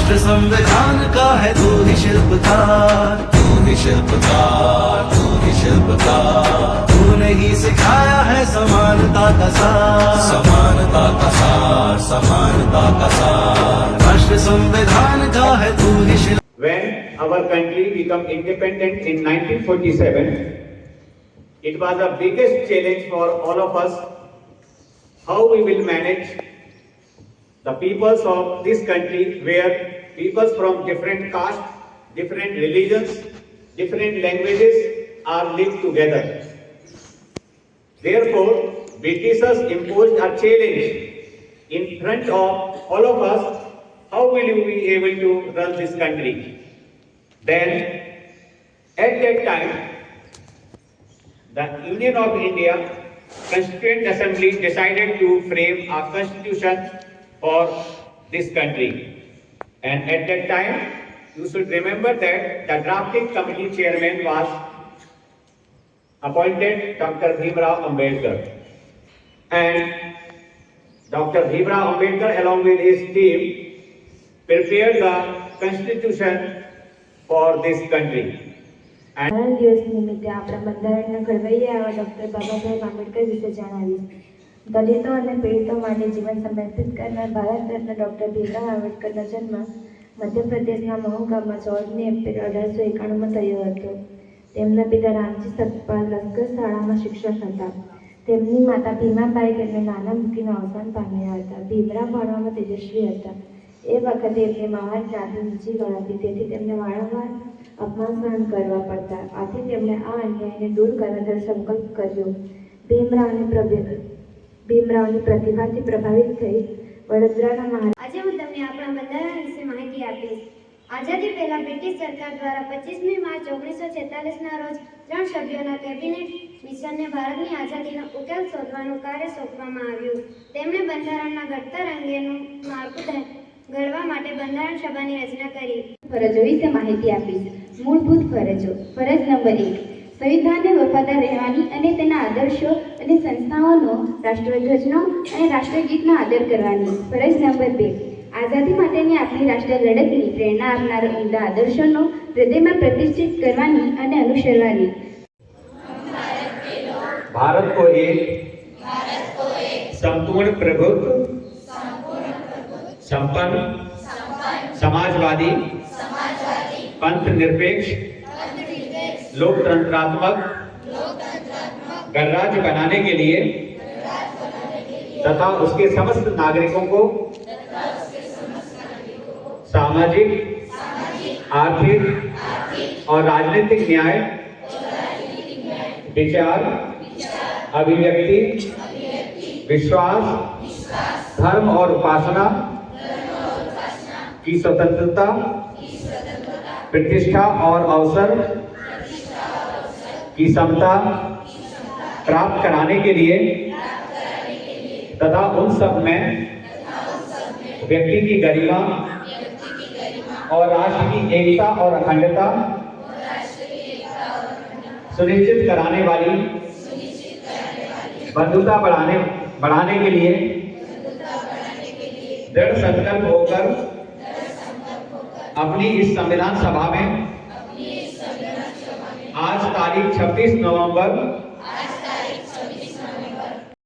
राष्ट्र संविधान का है तू ही शिल्पकार, तू ही शिल्पकार, तू ही शिल्पकार। तूने ही सिखाया है समानता का सार, समानता का सार, समानता का सार। राष्ट्र संविधान का है तू ही शिल्पकार। When our country became independent in 1947, it was the biggest challenge for all of us how we will manage the peoples of this country, where peoples from different castes, different religions, different languages are lived together. Therefore, Britishers imposed a challenge in front of all of us. How will you be able to run this country? Then, at that time, the Union of India Constituent Assembly decided to frame a constitution for this country. And at that time, you should remember that the drafting committee chairman was appointed Dr. Bhimrao Ambedkar. And Dr. Bhimrao Ambedkar along with his team prepared the constitution for this country. બંધારણ દિવસ નિમિત્તે આપણા બંધારણના ઘડવૈયા એવા doctor Baba Saheb Ambedkar વિશે જણાવીશ. દલિતો અને પીડિતો માટે જીવન સમર્પિત કરનાર ભારત રત્ન ડૉક્ટર ભીમરાવ આંબેડકરનો જન્મ મધ્યપ્રદેશના મહુ ગામમાં 14 એપ્રિલ 1891માં થયો હતો. તેમના પિતા રામજી સતપાલ લશ્કર શાળામાં શિક્ષક હતા. તેમની માતા ભીમાબાઈ તેમને નાના મૂકીને અવસાન પામ્યા હતા. ભીમરાવ ભણવામાં તેજસ્વી હતા. એ વખતે એમની મહાન જ્ઞાતિ નીચી ગણાતી, તેથી તેમને વારંવાર અપમાન સહન કરવા પડતા. આથી તેમણે આ અન્યાયને દૂર કરવા તરફ સંકલ્પ કર્યો. ભીમરાવની પ્રતિભાથી પ્રભાવિત થઈ વડોદરાના આજે હું તમને આપણા બંધારણ વિશે માહિતી આપીશ. આઝાદી પહેલા બ્રિટિશ સરકાર દ્વારા 25મી માર્ચ 1946ના રોજ 3 સભ્યોના કેબિનેટ મિશનને ભારતની આઝાદીનો ઉકેલ શોધવાનું કાર્ય સોંપવામાં આવ્યું. તેમણે બંધારણના ઘડતર અંગેનું માળખું ઘડવા માટે બંધારણ સભાની રચના કરી. ફરજો વિશે માહિતી આપીશ. મૂળભૂત ફરજો. ફરજ નંબર 1, સંવિધાનને વફાદાર રહેવાની અને તેના આદર્શો અને સંસ્થાઓનો, રાષ્ટ્રધ્વજનો અને રાષ્ટ્રગીતનો આદર કરવાની. ફરજ નંબર 2, આઝાદી માટેની આપણી રાષ્ટ્ર લડતની પ્રેરણા આપનાર ઉમદા આદર્શોનો હૃદયમાં પ્રતિષ્ઠિત કરવાની અને અનુસરવાની. भारत को एक संपूर्ण प्रभुत्व, संपन्न, समाजवादी, पंथ निरपेक्ष, लोकतंत्रात्मक गणराज्य बनाने के लिए तथा उसके समस्त नागरिकों को सामाजिक, आर्थिक और राजनीतिक न्याय, विचार, अभिव्यक्ति, विश्वास, धर्म और उपासना की स्वतंत्रता, प्रतिष्ठा और अवसर की समता प्राप्त कराने के लिए तथा उन सब में व्यक्ति की गरिमा और राष्ट्र की एकता और अखंडता सुनिश्चित कराने वाली, बंधुता बढ़ाने के लिए दृढ़ संकल्प होकर अपनी इस संविधान सभा में आज तारीख 26 नवंबर